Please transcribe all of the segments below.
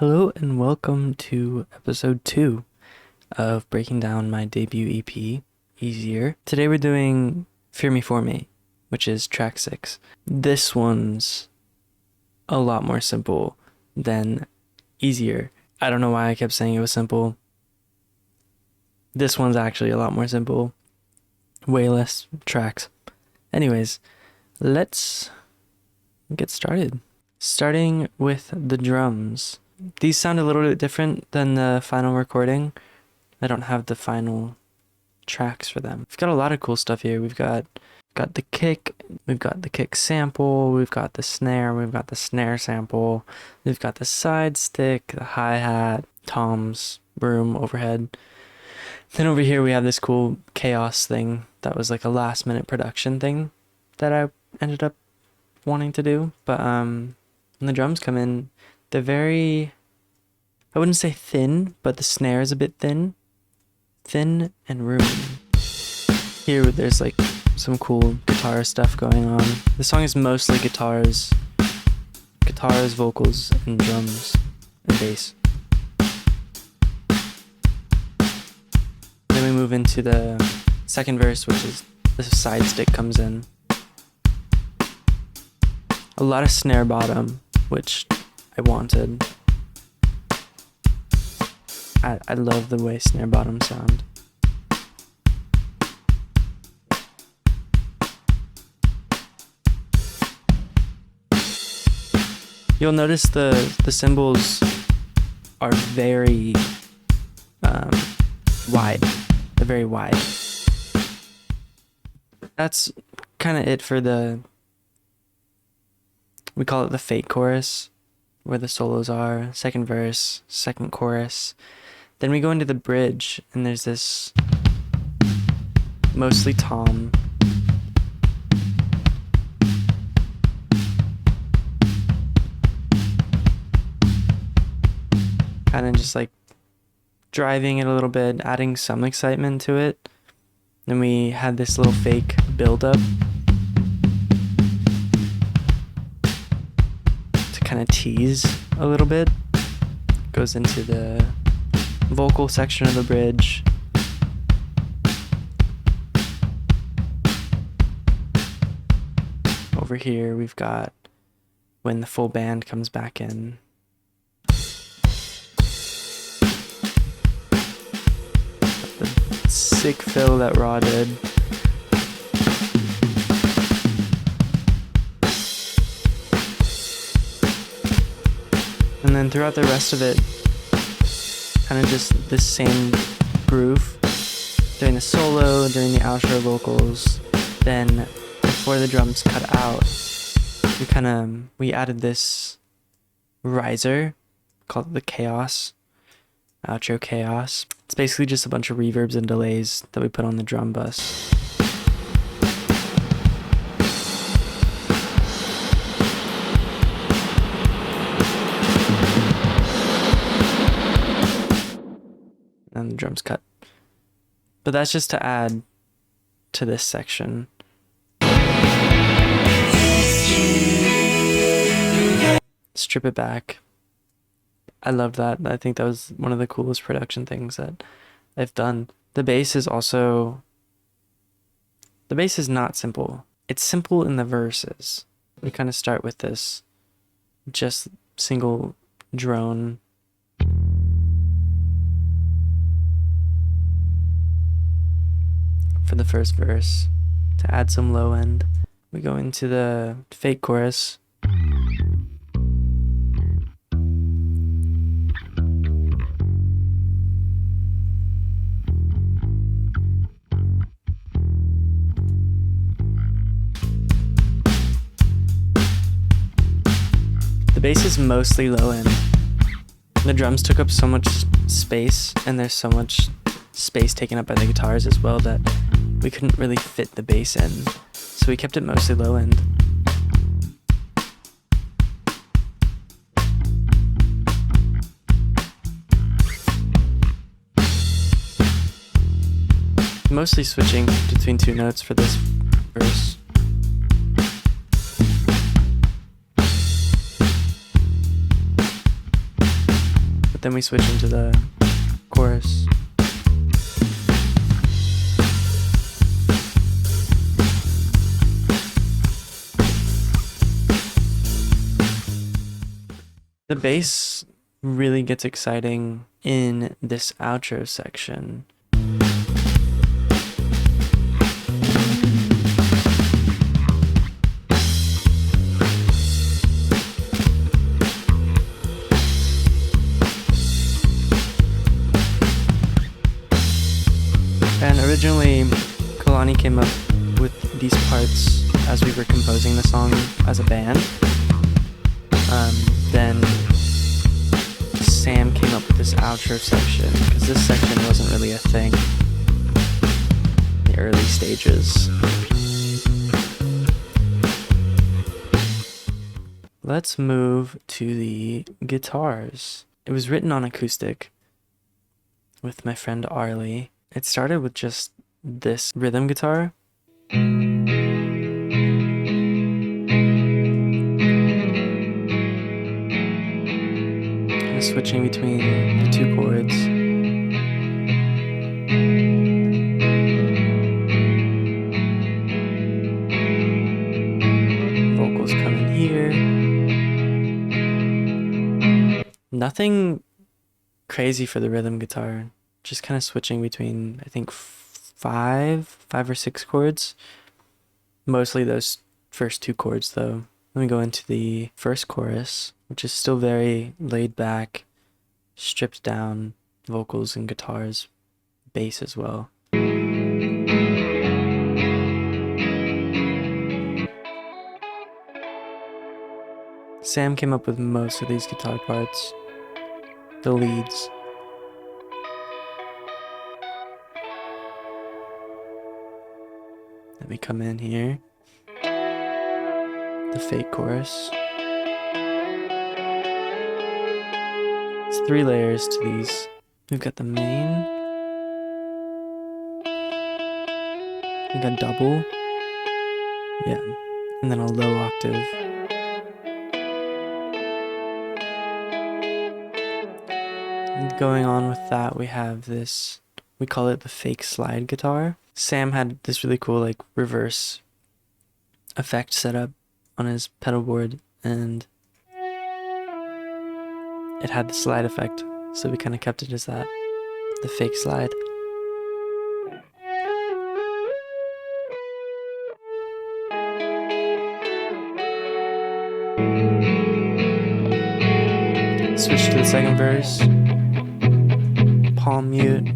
Hello and welcome to episode 2 of breaking down my debut EP, Easier. Today we're doing Fear Me For Me, which is track 6. This one's a lot more simple than Easier. I don't know why I kept saying it was simple. This one's actually a lot more simple. Way less tracks. Anyways, let's get started. Starting with the drums. These sound a little bit different than the final recording. I don't have the final tracks for them. We've got a lot of cool stuff here. We've got the kick, we've got the kick sample, we've got the snare, we've got the snare sample, we've got the side stick, the hi-hat, toms, broom, overhead. Then over here we have this cool chaos thing that was like a last minute production thing that I ended up wanting to do. But when the drums come in, they're very, I wouldn't say thin, but the snare is a bit thin and roomy. Here there's like some cool guitar stuff going on. The song is mostly guitars, vocals, and drums, and bass. Then we move into the second verse, which is the side stick comes in. A lot of snare bottom, which I wanted. I love the way snare bottom sound. You'll notice the cymbals are very wide. They're very wide. That's kind of it for we call it the fake chorus, where the solos are, second verse, second chorus. Then we go into the bridge, and there's this mostly tom. Kind of just like driving it a little bit, adding some excitement to it. Then we had this little fake build-up to kind of tease a little bit. Goes into the vocal section of the bridge. Over here we've got when the full band comes back in. The sick fill that Raw did. And then throughout the rest of it, kind of just the same groove during the solo, during the outro vocals. Then before the drums cut out, we added this riser called the chaos, outro chaos. It's basically just a bunch of reverbs and delays that we put on the drum bus. And the drums cut. But that's just to add to this section. Strip it back. I love that. I think that was one of the coolest production things that I've done. The bass is not simple. It's simple in the verses. We kind of start with this just single drone. For the first verse, to add some low end. We go into the fake chorus. The bass is mostly low end. The drums took up so much space, and there's so much space taken up by the guitars as well that we couldn't really fit the bass in, so we kept it mostly low end. Mostly switching between two notes for this verse. Then we switch into the chorus. The bass really gets exciting in this outro section. And originally, Kalani came up with these parts as we were composing the song as a band. Then Sam came up with this outro section, because this section wasn't really a thing in the early stages. Let's move to the guitars. It was written on acoustic with my friend Arlie. It started with just this rhythm guitar. Kind of switching between the two chords. Vocals come in here. Nothing crazy for the rhythm guitar. Just kind of switching between, I think, five or six chords. Mostly those first two chords, though. Let me go into the first chorus, which is still very laid back, stripped down vocals and guitars, bass as well. Sam came up with most of these guitar parts, the leads. Let me come in here. The fake chorus. It's 3 layers to these. We've got the main. We've got double. Yeah. And then a low octave. And going on with that, we have this, we call it the fake slide guitar. Sam had this really cool like reverse effect set up on his pedal board, and it had the slide effect, so we kind of kept it as that, the fake slide. Switch to the second verse, palm mute.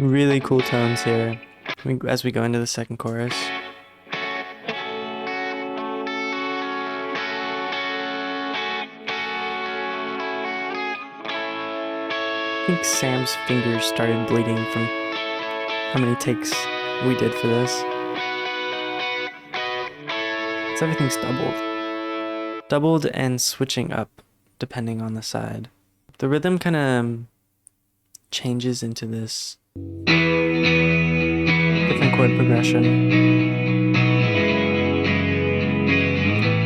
Really cool tones here as we go into the second chorus. I think Sam's fingers started bleeding from how many takes we did for this. So everything's doubled and switching up depending on the side. The rhythm kind of changes into this different chord progression,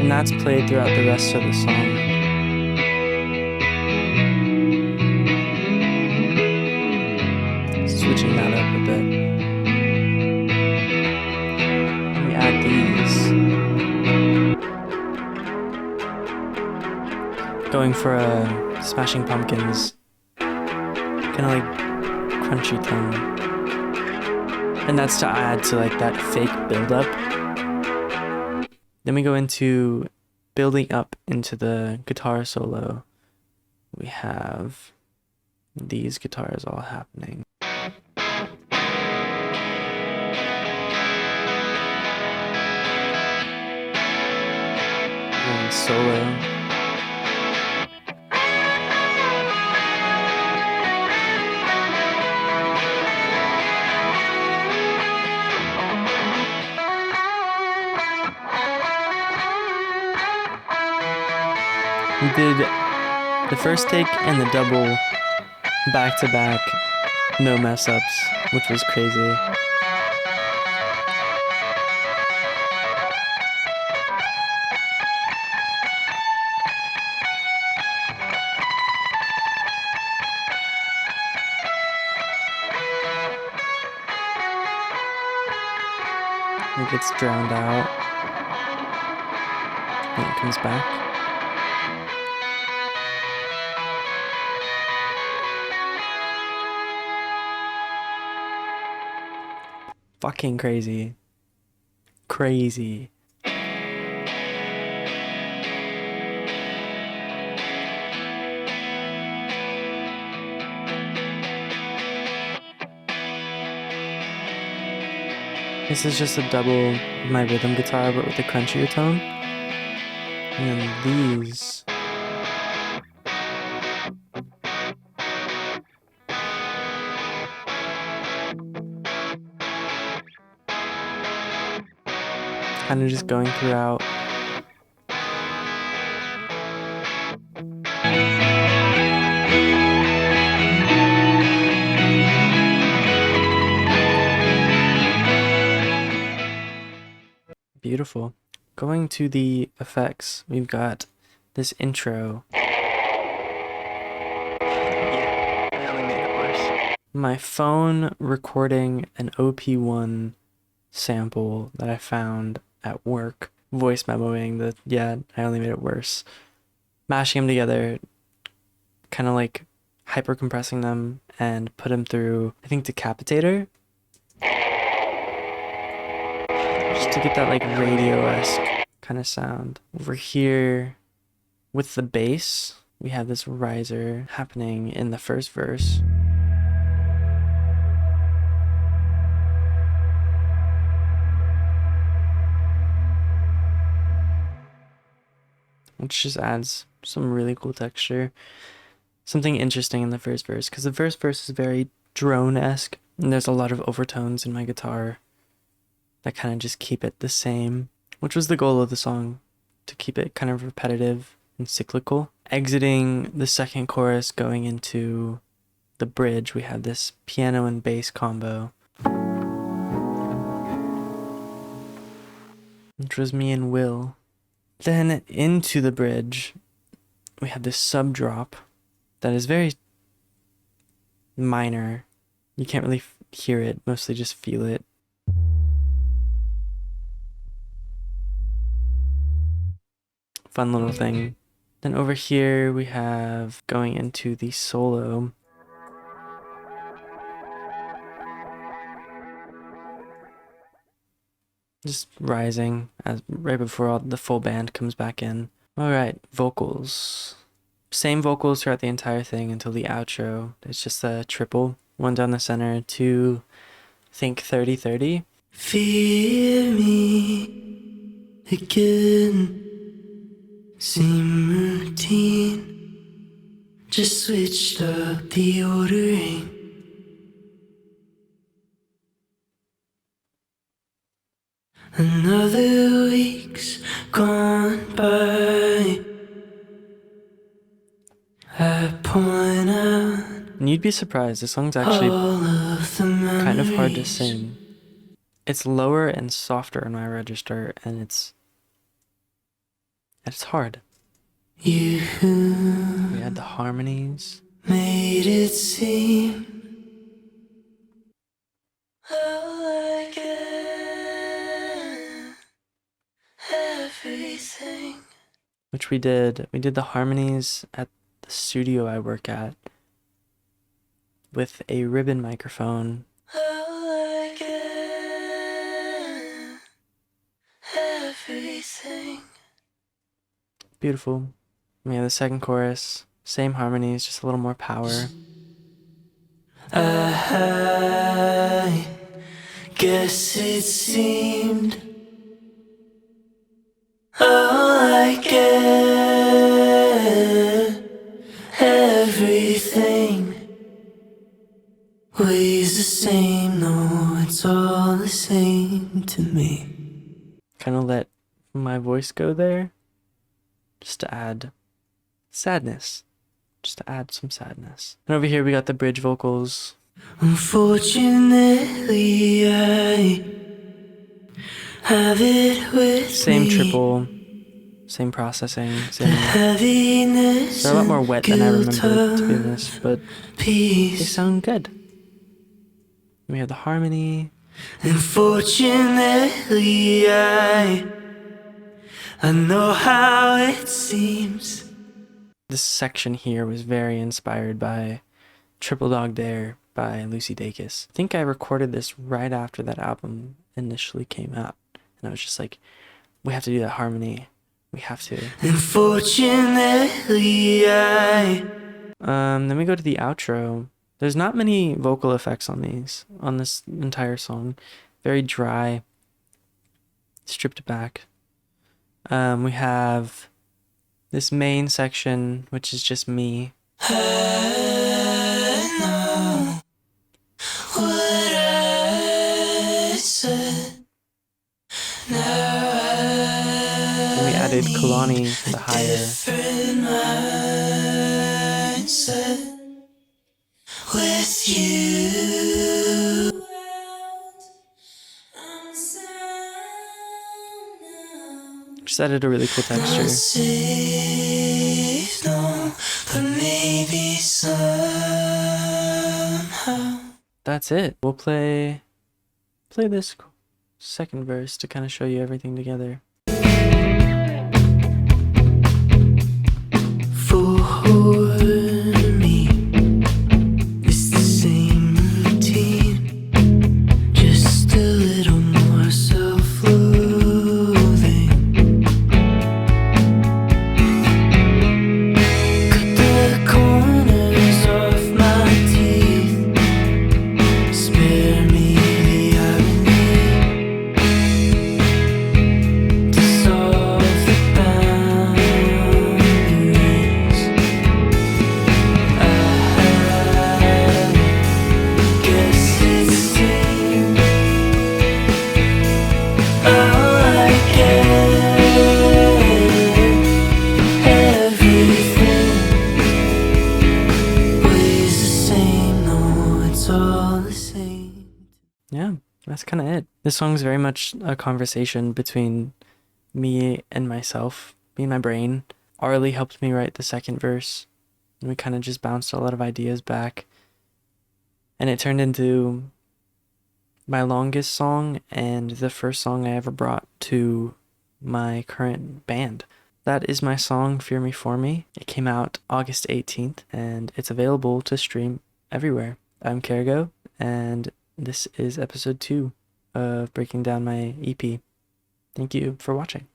and that's played throughout the rest of the song. Switching that up a bit. Let me add these. Going for a Smashing Pumpkins kind of like crunchy tone, and that's to add to like that fake build-up. Then we go into building up into the guitar solo. We have these guitars all happening. And solo. We did the first take and the double back to back, no mess ups, which was crazy. It gets drowned out. And it comes back. Fucking crazy. Crazy. This is just a double of my rhythm guitar, but with a crunchier tone. And then these. Kind of just going throughout. Beautiful. Going to the effects, we've got this intro. Yeah, I only made it worse. My phone recording an OP1 sample that I found at work. Voice memoing that, yeah, I only made it worse. Mashing them together, kind of like hyper compressing them and put them through, I think, Decapitator. Just to get that like radio-esque kind of sound. Over here with the bass, we have this riser happening in the first verse. Which just adds some really cool texture. Something interesting in the first verse, because the first verse is very drone-esque, and there's a lot of overtones in my guitar that kind of just keep it the same, which was the goal of the song, to keep it kind of repetitive and cyclical. Exiting the second chorus, going into the bridge, we have this piano and bass combo, which was me and Will. Then into the bridge, we have this sub drop that is very minor. You can't really hear it, mostly just feel it. Fun little thing. Then over here we have going into the solo. Just rising as right before the full band comes back in. Alright, vocals. Same vocals throughout the entire thing until the outro. It's just a triple. One down the center, two, think 30-30. Fear me again. Same routine. Just switched up the ordering. Another week's gone by. I point out. And you'd be surprised, the song's actually kind of hard to sing. It's lower and softer in my register, and it's hard. We had the harmonies. Made it seem like everything. Which we did. We did the harmonies at the studio I work at with a ribbon microphone. Like everything. Beautiful. We have the second chorus, same harmonies, just a little more power. I guess it seemed like everything weighs the same, no, it's all the same to me. Kind of let my voice go there, just to add sadness, just to add some sadness. And over here we got the bridge vocals. Unfortunately, I have it with Same me. triple, same processing, same. Heaviness They're a lot more wet than I remembered, to be and honest, but they peace. sound good. We have the harmony. Unfortunately, I know how it seems. This section here was very inspired by Triple Dog Dare by Lucy Dacus. I think I recorded this right after that album initially came out, and I was just like, we have to do that harmony. We have to. Unfortunately, I. Then we go to the outro. There's not many vocal effects on this entire song. Very dry, stripped back. We have this main section, which is just me. I know what I said. Then we added Kulani for the higher. With you. Just added a really cool texture. Safe, no, but maybe somehow. That's it. We'll play this second verse to kind of show you everything together. For me, it's the same routine, just a little more self-loathing. Cut the corners off my teeth, spare me the irony, dissolve the boundaries. Guess it seems all I get, everything weighs the same, no, it's all the same. Yeah, that's kind of it. This song's very much a conversation between me and myself, me and my brain. Arlie helped me write the second verse, and we kind of just bounced a lot of ideas back. And it turned into my longest song and the first song I ever brought to my current band. That is my song, Fear Me For Me. It came out August 18th, and it's available to stream everywhere. I'm Carego, and this is episode 2 of breaking down my EP. Thank you for watching.